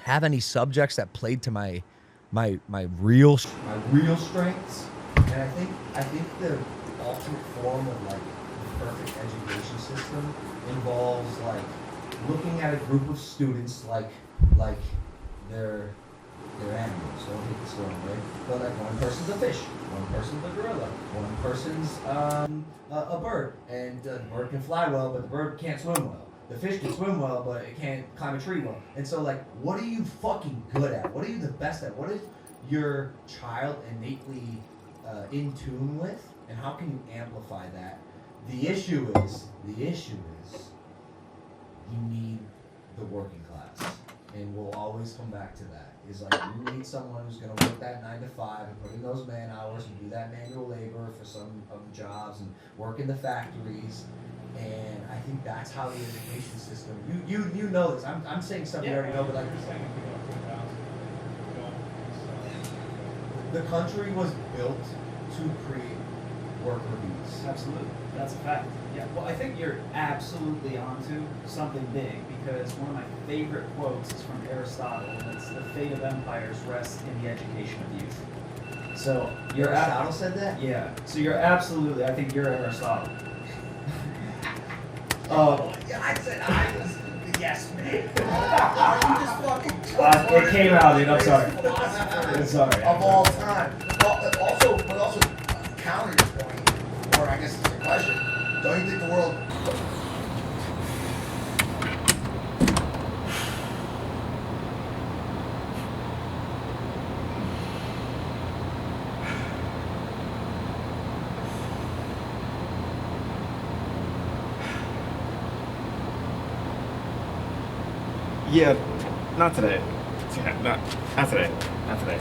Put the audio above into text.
have any subjects that played to my real strengths. And I think the ultimate form of like the perfect education system involves like looking at a group of students like they're animals. Don't take this wrong way, but like one person's a fish, one person's a gorilla, one person's a bird, and the bird can fly well, but the bird can't swim well. The fish can swim well, but it can't climb a tree well. And so, like, what are you fucking good at? What are you the best at? What is your child innately in tune with? And how can you amplify that? The issue is you need the working class. And we'll always come back to that. Is like, you need someone who's going to work that 9 to 5 and put in those man hours and do that manual labor for some of the jobs and work in the factories. And I think that's how the education system. You know this. I'm saying stuff you already know, but like the country was built to create worker bees. Absolutely, that's a fact. Yeah. Well, I think you're absolutely onto something big because one of my favorite quotes is from Aristotle, and it's the fate of empires rests in the education of youth. So Aristotle said that. Yeah. So you're absolutely. I think you're Aristotle. Yeah, I said I was the yes man. You just fucking It came out, dude. I'm sorry. I'm sorry. Of all time. But also counter your point, or I guess it's a question. Don't you think the world? Yeah, not today. Yeah, not today. Not today.